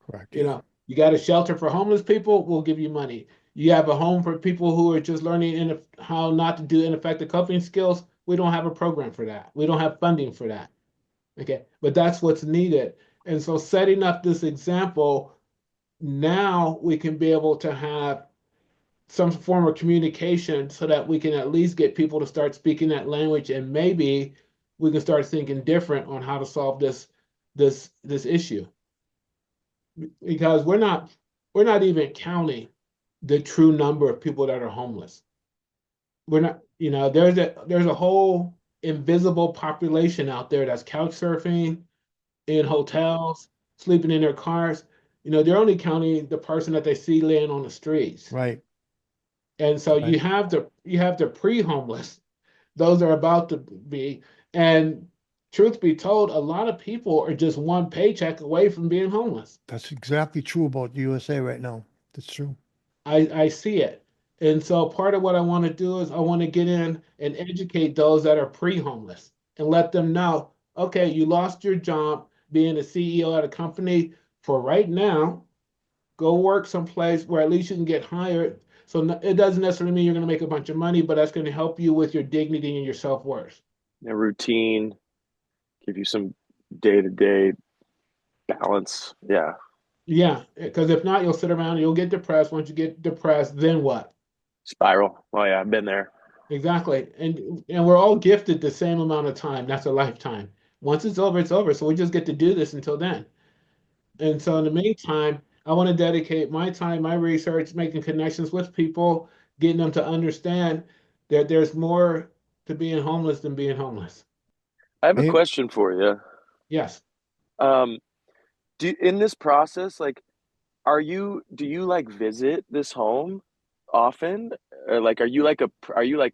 correct, You yeah. know, you got a shelter for homeless people, we'll give you money. You have a home for people who are just learning how not to do ineffective coping skills. We don't have a program for that. We don't have funding for that. Okay, but that's what's needed. And so, setting up this example, now we can be able to have some form of communication so that we can at least get people to start speaking that language, and maybe we can start thinking different on how to solve this issue, because we're not even counting the true number of people that are homeless. We're not, there's a whole invisible population out there that's couch surfing in hotels, sleeping in their cars. They're only counting the person that they see laying on the streets. Right, And so right. you have the pre-homeless, those are about to be. And truth be told, a lot of people are just one paycheck away from being homeless. That's exactly true about the USA right now. That's true. I see it. And so part of what I want to do is I want to get in and educate those that are pre-homeless and let them know, okay, you lost your job being a CEO at a company for right now. Go work someplace where at least you can get hired. So it doesn't necessarily mean you're going to make a bunch of money, but that's going to help you with your dignity and your self-worth. A routine, give you some day to day balance. Yeah. Yeah, because if not, you'll sit around and you'll get depressed. Once you get depressed, then what? Spiral. Oh, yeah. I've been there. Exactly. And we're all gifted the same amount of time. That's a lifetime. Once it's over, it's over. So we just get to do this until then. And so in the meantime, I want to dedicate my time, my research, making connections with people getting them to understand that there's more to being homeless than being homeless. I have a Hey, question for you. Yes. Um, in this process, like, do you like visit this home often? Or like, are you like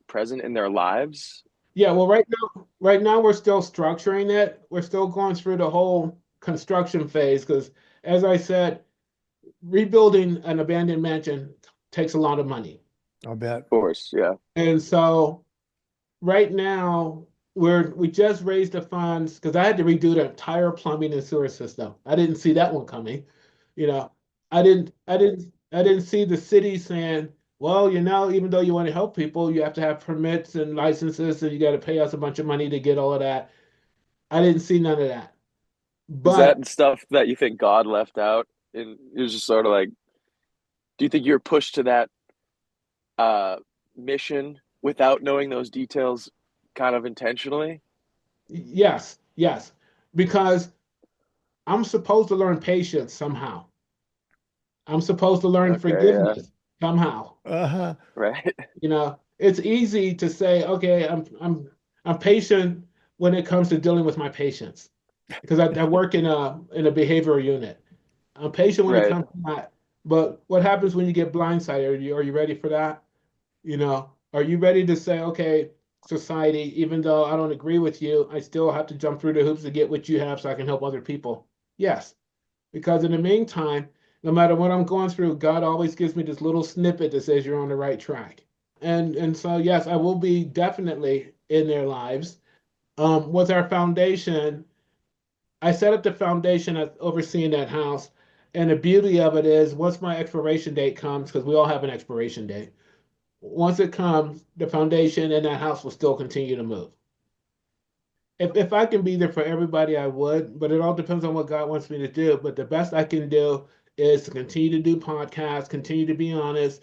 present in their lives? Yeah, well, right now we're still structuring it. We're still going through the whole construction phase because, as I said, rebuilding an abandoned mansion takes a lot of money. I bet. Of course, yeah. And so right now we just raised the funds because I had to redo the entire plumbing and sewer system. I didn't see that one coming. You know, I didn't see the city saying, well, even though you want to help people, you have to have permits and licenses and you got to pay us a bunch of money to get all of that. I didn't see none of that. Is But that stuff that you think God left out? And it was just sort of like, do you think you're pushed to that uh mission without knowing those details kind of intentionally? yes, yes, because I'm supposed to learn patience somehow. I'm supposed to learn Okay, yeah. forgiveness somehow. Uh-huh. Right. It's easy to say, okay, I'm patient when it comes to dealing with my patients because I work in a behavioral unit. I'm patient when it Right. comes to that. But what happens when you get blindsided? Are you ready for that? Are you ready to say, okay, society, even though I don't agree with you, I still have to jump through the hoops to get what you have so I can help other people? Yes, because in the meantime, no matter what I'm going through, God always gives me this little snippet that says you're on the right track. And so yes, I will be definitely in their lives. With our foundation, I set up the foundation as overseeing that house. And the beauty of it is once my expiration date comes, because we all have an expiration date, once it comes, the foundation and that house will still continue to move. If I can be there for everybody, I would, but it all depends on what God wants me to do. But the best I can do is to continue to do podcasts, continue to be honest.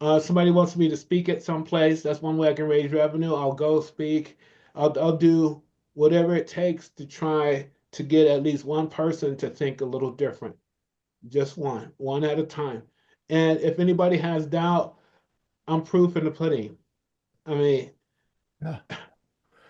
Somebody wants me to speak at some place. That's one way I can raise revenue. I'll go speak. I'll do whatever it takes to try to get at least one person to think a little different. Just one at a time. And if anybody has doubt, I'm proof in the pudding. I mean, Yeah.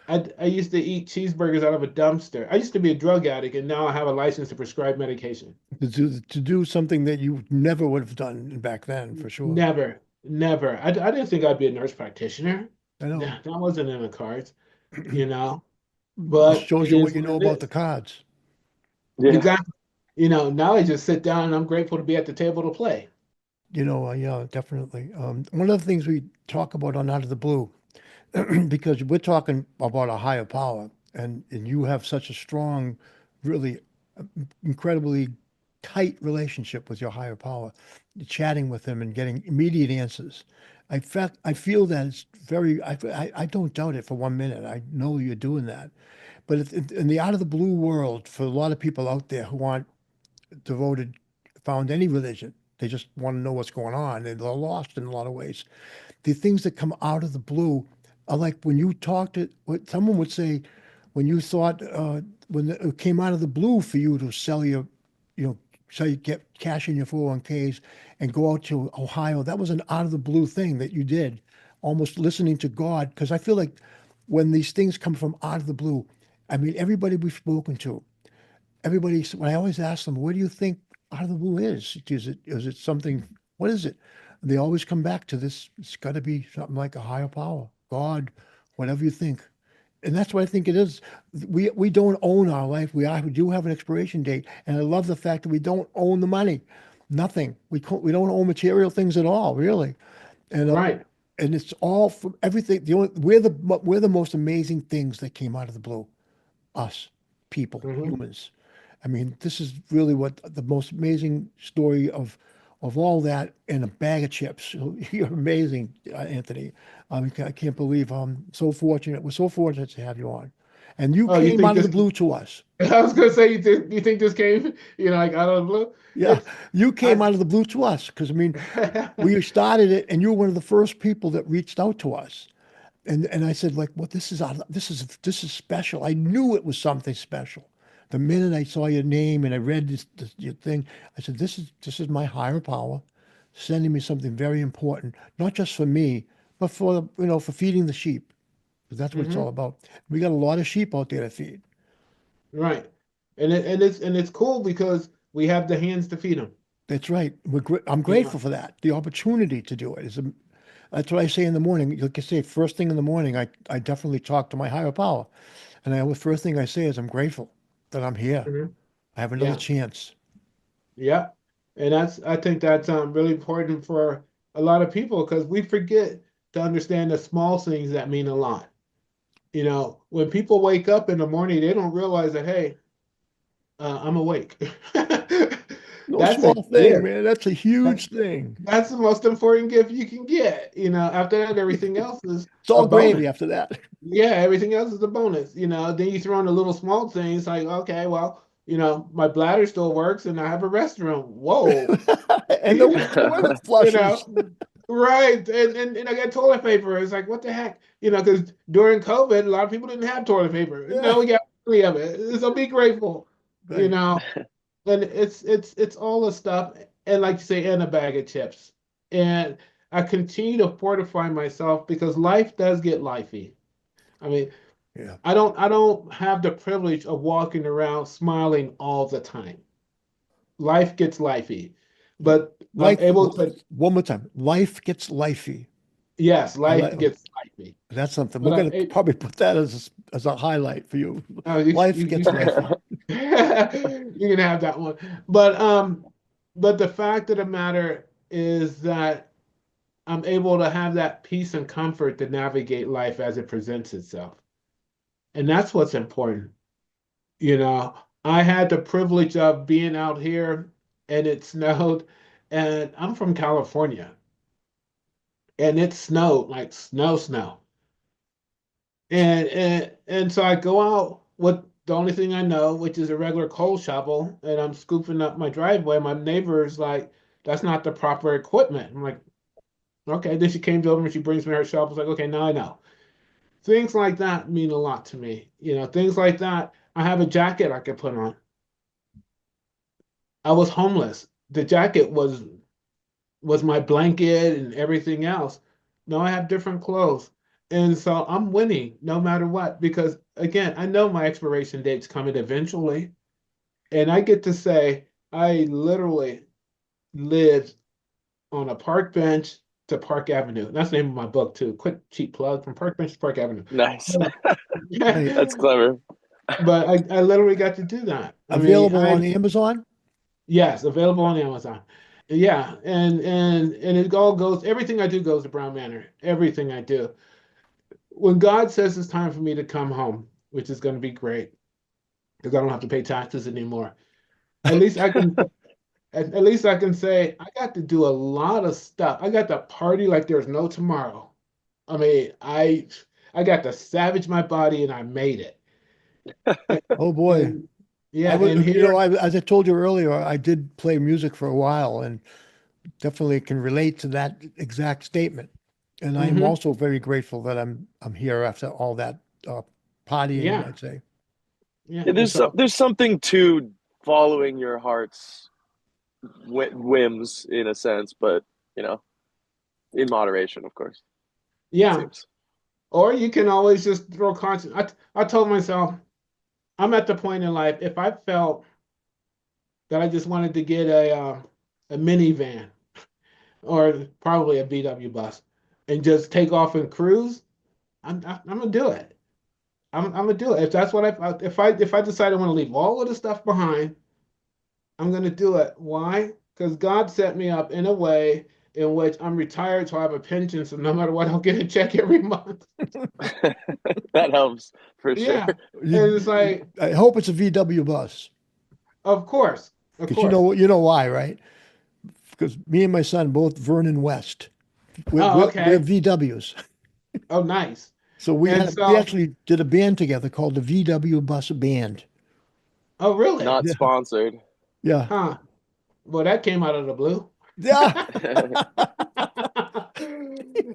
I used to eat cheeseburgers out of a dumpster. I used to be a drug addict, and now I have a license to prescribe medication. To do something that you never would have done back then, for sure. Never, never. I didn't think I'd be a nurse practitioner. I know. That wasn't in the cards, you know. Just But shows it you is what you what know it about the is. cards. Yeah. Exactly. Now I just sit down and I'm grateful to be at the table to play. Yeah, definitely. One of the things we talk about on Out of the Blue, because we're talking about a higher power, and you have such a strong, really incredibly tight relationship with your higher power, chatting with him and getting immediate answers. I feel that it's very, I don't doubt it for 1 minute. I know you're doing that. But in the out of the blue world, for a lot of people out there who aren't devoted, found any religion, they just want to know what's going on. And they're lost in a lot of ways. The things that come out of the blue are like when you talk to, what someone would say, when you thought, it came out of the blue for you to sell your, sell you get cash in your 401ks and go out to Ohio. That was an out of the blue thing that you did, almost listening to God. Because I feel like when these things come from out of the blue, I mean, everybody we've spoken to, everybody, when I always ask them, where do you think out of the blue is? Is it something, what is it? They always come back to this. It's got to be something like a higher power, God, whatever you think. And that's what I think it is. We don't own our life. We do have an expiration date, and I love the fact that we don't own the money, nothing. We don't own material things at all, really. And Right. and it's all from everything. We're the most amazing things that came out of the blue. Us, people, Hmm. humans. I mean, this is really what the most amazing story of all that in a bag of chips. You're amazing, Anthony. I can't believe I'm so fortunate. We're so fortunate to have you on. And you Oh, you came think out of the this? blue to us. I was gonna say you think this came, like out of the blue? Yeah, It's you came I. out of the blue to us because I mean, we started it, and you were one of the first people that reached out to us. And I said, like, well, this is special. I knew it was something special. The minute I saw your name and I read your thing, I said, this is my higher power sending me something very important, not just for me, but for, for feeding the sheep. 'Cause that's what it's all Hmm. about. We got a lot of sheep out there to feed. Right. And it's cool because we have the hands to feed them. That's right. I'm You know. grateful for that. The opportunity to do it that's what I say in the morning. Like I say, first thing in the morning, I definitely talk to my higher power. And the first thing I say is I'm grateful that I'm here. Mhm. I have another Yeah. chance. Yeah. And I think that's really important for a lot of people because we forget to understand the small things that mean a lot. When people wake up in the morning, they don't realize that, hey, I'm awake. No That's a small thing, gift. man. That's a That- huge thing. That's the most important gift you can get. After that, everything else is It's a all bonus. gravy after that. Yeah, everything else is a bonus. Then you throw in the little small things like, okay, well, my bladder still works and I have a restroom. Whoa. And the toilet You flushes. know, right. And I got toilet paper. It's like, what the heck? Because during COVID, a lot of people didn't have toilet paper. Yeah, Now we got plenty of it. So be grateful, you right. know. And it's all the stuff, and like you say, and a bag of chips. And I continue to fortify myself because life does get lifey. I mean, Yeah. I don't have the privilege of walking around smiling all the time. Life gets lifey. But I'm Life, able to, one more time. Life gets lifey. yes, I life like gets lifey. that's something. We're But gonna probably put that as a highlight for you. oh, you, Life you gets lifey. you can have that one. But the fact of the matter is that I'm able to have that peace and comfort to navigate life as it presents itself. And that's what's important. You know, I had the privilege of being out here and it snowed, and I'm from California, and it snowed like snow. And so I go out with the only thing I know, which is a regular coal shovel, and I'm scooping up my driveway. My neighbor is like, that's not the proper equipment. I'm like, okay. Then she came over and she brings me her shovel. I was like, okay, now I know. Things like that mean a lot to me. Things like that. I have a jacket I could put on. I was homeless. The jacket was my blanket and everything else. Now I have different clothes. And so I'm winning no matter what, because again, I know my expiration date's coming eventually. And I get to say, I literally lived on a park bench to Park Avenue. That's the name of my book, too. Quick, cheap plug from Park Bench to Park Avenue. Nice. Right. That's clever. But I literally got to do that. I mean, Available on Amazon. yes, available on Amazon. Yeah, and it all goes, everything I do goes to Brown Manor. Everything I do. When God says it's time for me to come home, which is going to be great because I don't have to pay taxes anymore. At least I can at least I can say I got to do a lot of stuff. I got to party like there's no tomorrow. I mean, I got to savage my body and I made it. Oh boy. And yeah, and As I told you earlier, I did play music for a while and definitely can relate to that exact statement. And I am mhm, also very grateful that I'm here after all that uh, partying, yeah, I'd say. yeah. Yeah, And so there's something to following your heart's whims in a sense, but you know, in moderation, of course. It yeah. seems. Or you can always just throw conscious. I told myself I'm at the point in life if I felt that I just wanted to get a minivan or probably a VW bus and just take off and cruise, I'm gonna do it. I'm gonna do it. If that's what if I decide I want to leave all of the stuff behind, I'm gonna do it. Why? Because God set me up in a way in which I'm retired, so I have a pension, so no matter what, I'll get a check every month. That helps for sure. Yeah, and it's like, I hope it's a VW bus of course, of because course. you know why, right? Because me and my son both Vernon West. Oh, We're okay. VWs. Oh, nice. So And we so, actually did a band together called the VW Bus Band. oh, really? Not Yeah. sponsored. Yeah. Huh. Well, that came out of the blue. Yeah.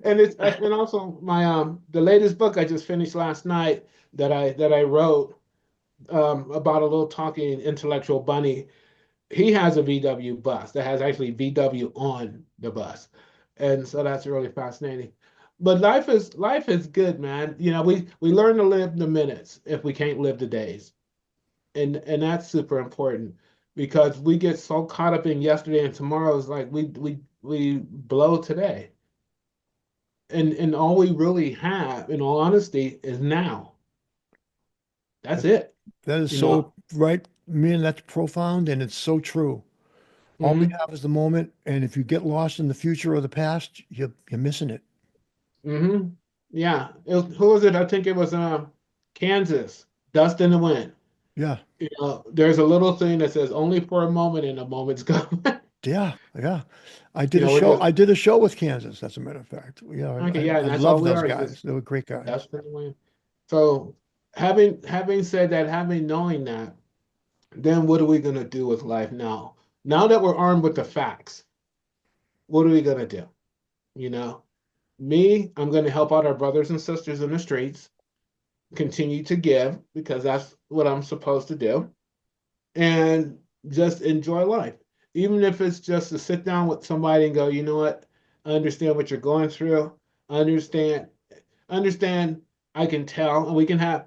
And also my the latest book I just finished last night that I wrote about a little talking intellectual bunny. he has a VW bus that has actually VW on the bus. And so that's really fascinating. But life is good, man. We learn to live the minutes if we can't live the days. And that's super important because we get so caught up in yesterday and tomorrow is like we blow today. And all we really have, in all honesty, is now. That's That, it. that is You know. so right, man. That's profound and it's so true. All we hmm have is the moment, and if you get lost in the future or the past, you're missing it. hmm Yeah. Who was it? I think it was Kansas. Dust in the wind. Yeah, There's a little thing that says only for a moment and a moment's gone. yeah, yeah. We're just I did a show with Kansas, as a matter of fact. Yeah, okay, yeah, I and that's all love we those are is just guys. They were great guys. dust in the wind. So having said that, having knowing that, then what are we gonna do with life now? Now that we're armed with the facts, what are we gonna do? You know, I'm gonna help out our brothers and sisters in the streets, continue to give because that's what I'm supposed to do, and just enjoy life. Even if it's just to sit down with somebody and go, you know what, I understand what you're going through. I understand, I can tell, and we can have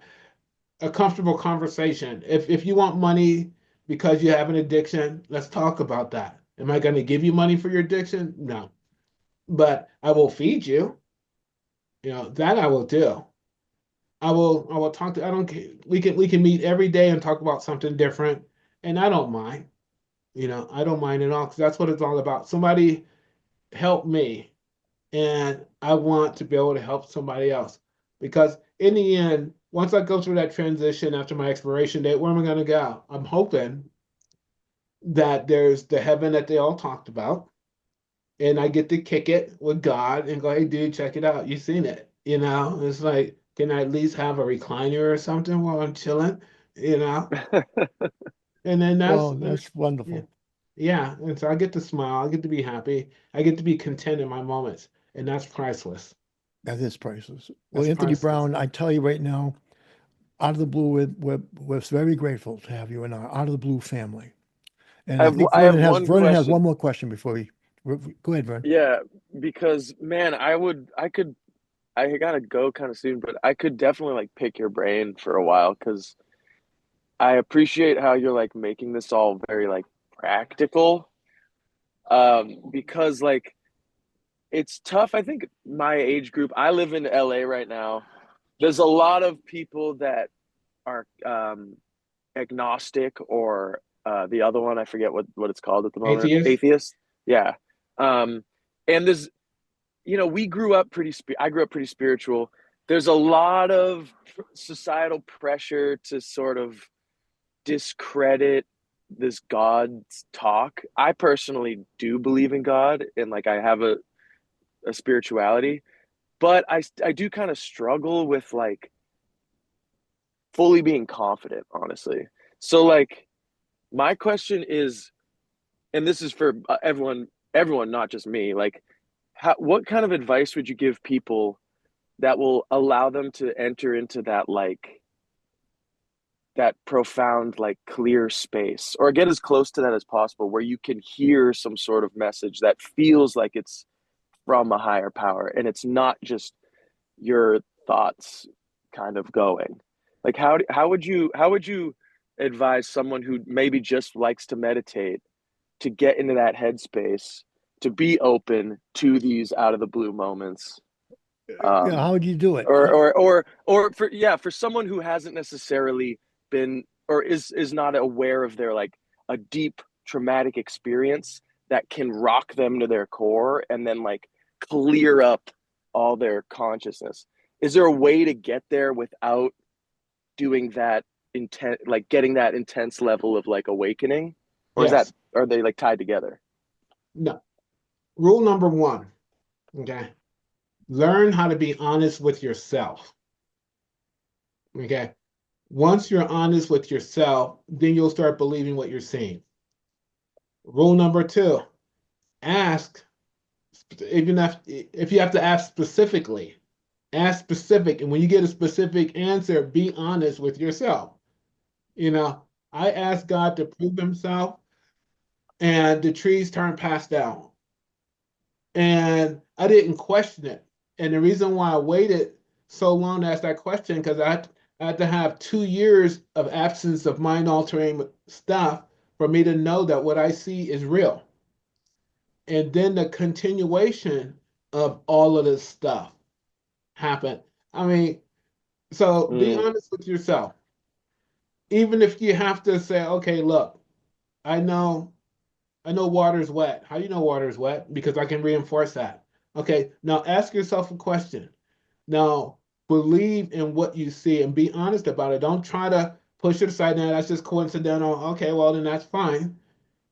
a comfortable conversation. If you want money because you have an addiction, let's talk about that. Am I going to give you money for your addiction? No. But I will feed you. That I will do. I will talk to I don't care. We can meet every day and talk about something different. And I don't mind. I don't mind at all because that's what it's all about. Somebody help me, and I want to be able to help somebody else. Because in the end, once I go through that transition after my expiration date, where am I going to go? I'm hoping that there's the heaven that they all talked about, and I get to kick it with God and go, hey, dude, check it out. You seen it. It's like, can I at least have a recliner or something while I'm chilling? You know, and then Oh, and that's yeah, wonderful. yeah. And so I get to smile, I get to be happy, I get to be content in my moments, and that's priceless. That is priceless. Well, That's Anthony priceless. Brown, I tell you right now, out of the blue, we're very grateful to have you in our out of the blue family. And I think I have one Vernon has one question. more question before go ahead, Vern. Yeah, because man, I gotta go kind of soon, but I could definitely like pick your brain for a while because I appreciate how you're like making this all very like practical. Because like it's tough. I think my age group, I live in LA right now. There's a lot of people that are agnostic or the other one, I forget what it's called at the moment. Atheist? Atheist. Yeah. Um, and there's we grew up I grew up pretty spiritual. There's a lot of societal pressure to sort of discredit this God talk. I personally do believe in God and like I have a spirituality, but I do kind of struggle with like fully being confident, honestly. So like my question is, and this is for everyone, not just me, like what kind of advice would you give people that will allow them to enter into that like that profound like clear space or get as close to that as possible where you can hear some sort of message that feels like it's from a higher power and it's not just your thoughts kind of going like how would you advise someone who maybe just likes to meditate to get into that headspace to be open to these out of the blue moments Yeah, um how would you do it? or for yeah for someone who hasn't necessarily been or is not aware of their like a deep traumatic experience that can rock them to their core and then like clear up all their consciousness. Is there a way to get there without doing that intent like getting that intense level of like awakening, or is that Yes. are they like tied together? No. Rule number one, okay? Learn how to be honest with yourself. Okay. Once you're honest with yourself, then you'll start believing what you're seeing. Rule number two, ask, even if you have to ask specifically, ask specific. And when you get a specific answer, be honest with yourself. You know, I asked God to prove himself and the trees turned past down. And I didn't question it. And the reason why I waited so long to ask that question, because I had to have 2 years of absence of mind altering stuff for me to know that what I see is real. And then the continuation of all of this stuff happened. I mean, so be Mm, honest with yourself. Even if you have to say, okay, look, I know I know water is wet. How do you know water is wet? Because I can reinforce that. Okay, now ask yourself a question. Now believe in what you see and be honest about it. Don't try to push it aside. Now that's just coincidental. Okay, well then that's fine,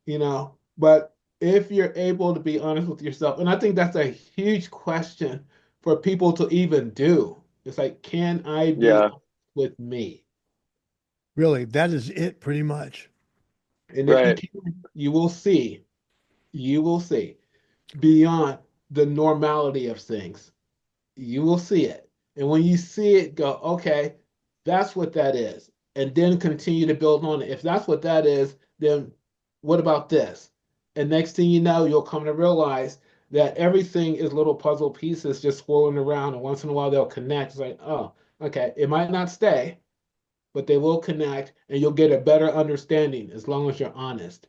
you know. But if you're able to be honest with yourself, and I think that's a huge question for people to even do. It's like, can I be yeah, honest with me? Really, that is it pretty much. And if you right. can, you will see beyond the normality of things. You will see it. And when you see it, go, okay, that's what that is. And then continue to build on it. If that's what that is, then what about this? And next thing you know, you'll come to realize that everything is little puzzle pieces just swirling around. And once in a while, they'll connect. It's like, oh, okay, it might not stay, but they will connect and you'll get a better understanding as long as you're honest.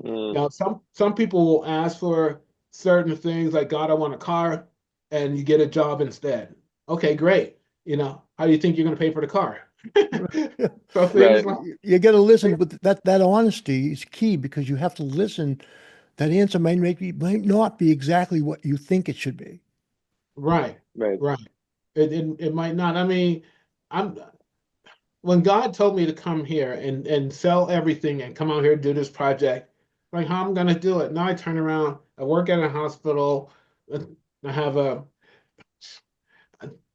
Mm, Now, some people will ask for certain things like, God, I want a car, and you get a job instead. Okay, great. How do you think you're going to pay for the car? So things right. like You got to listen, but that honesty is key because you have to listen. That answer might not be exactly what you think it should be. right, Right. right. It might not. I mean, I'm when God told me to come here and sell everything and come out here and do this project, like how I'm going to do it. Now I turn around. I work at a hospital. I have a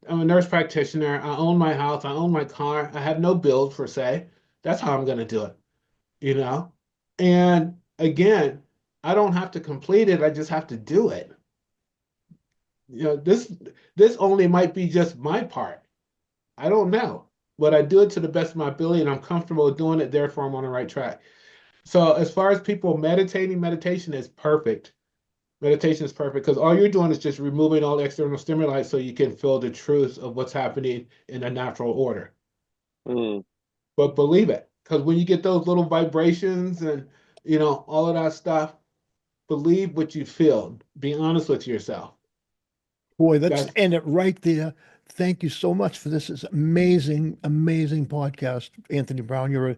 I'm a nurse practitioner. I own my house. I own my car. I have no bills per se. That's how I'm going to do it, you know? And again, I don't have to complete it. I just have to do it. This only might be just my part. I don't know. But I do it to the best of my ability and I'm comfortable doing it. Therefore, I'm on the right track. So as far as people meditating, meditation is perfect. Meditation is perfect because all you're doing is just removing all the external stimuli so you can feel the truth of what's happening in a natural order. Mm, But believe it, because when you get those little vibrations and all of that stuff, believe what you feel. Be honest with yourself. Boy, let's That's end it right there. Thank you so much for this. Is amazing, amazing podcast, Anthony Brown. You're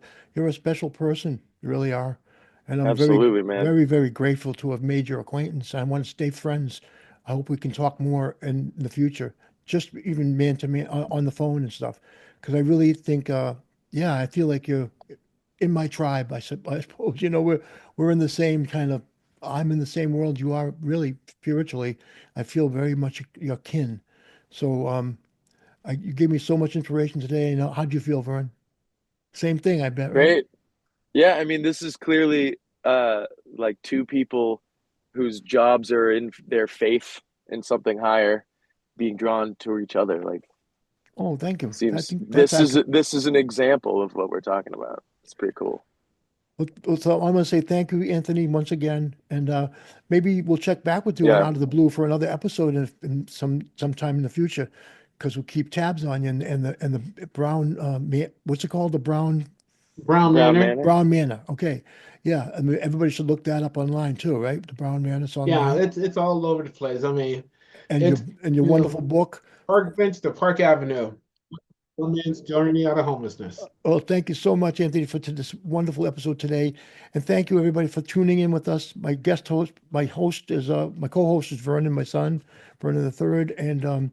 a special person. You really are. And I'm very, absolutely, man. very, very grateful to have made your acquaintance. I want to stay friends. I hope we can talk more in the future, just even man to man on the phone and stuff. Because I really think, yeah, I feel like you're in my tribe. I suppose, we're in the same kind of, I'm in the same world you are really spiritually. I feel very much your kin. So, you gave me so much inspiration today. How'd you feel, Vern? Same thing, I bet, right? Great. Yeah, I mean, this is clearly like two people whose jobs are in their faith in something higher being drawn to each other. Like, Oh, thank you. I seems think that's accurate. this is an example of what we're talking about. It's pretty cool. So I'm going to say thank you, Anthony, once again, and maybe we'll check back with you on Yeah. Out of the Blue for another episode in sometime in the future, because we'll keep tabs on you and the brown what's it called? The Brown Brown Manor. Manor. Brown Manor. Okay, yeah, I mean, everybody should look that up online too, right? The Brown Manor's Yeah, online, it's all over the place. I mean, and your it's and your wonderful book. Park Bench to Park Avenue. One man's journey out of homelessness. Well, thank you so much, Anthony, for this wonderful episode today, and thank you everybody for tuning in with us. My host is my co-host is Vernon, my son, Vernon the third, and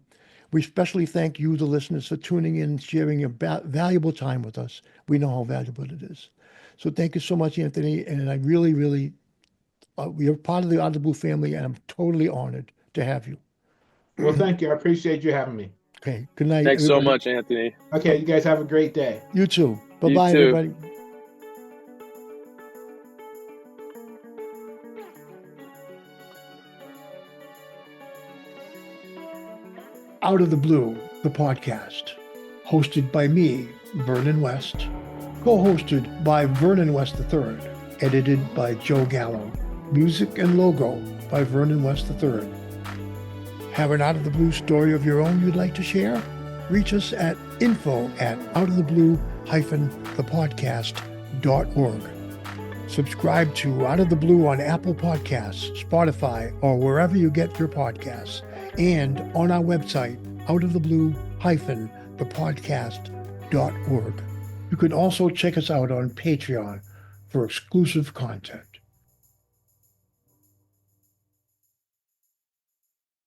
we especially thank you, the listeners, for tuning in, and sharing your valuable time with us. We know how valuable it is. So thank you so much, Anthony, and I really, really, you're part of the Out of the Blue family, and I'm totally honored to have you. Well, thank you. I appreciate you having me. Okay, good night, Thanks so everybody. much, Anthony. Uh, Okay, you guys have a great day. you too. Bye You bye, too. everybody. Out of the Blue, the podcast, hosted by me, Vernon West, co-hosted by Vernon West III edited by Joe Gallo. Music and logo by Vernon West III. Have an Out of the Blue story of your own you'd like to share? Reach us at info@outoftheblue-thepodcast.org. Subscribe to Out of the Blue on Apple Podcasts, Spotify, or wherever you get your podcasts, and on our website, outoftheblue-thepodcast.org. You can also check us out on Patreon for exclusive content.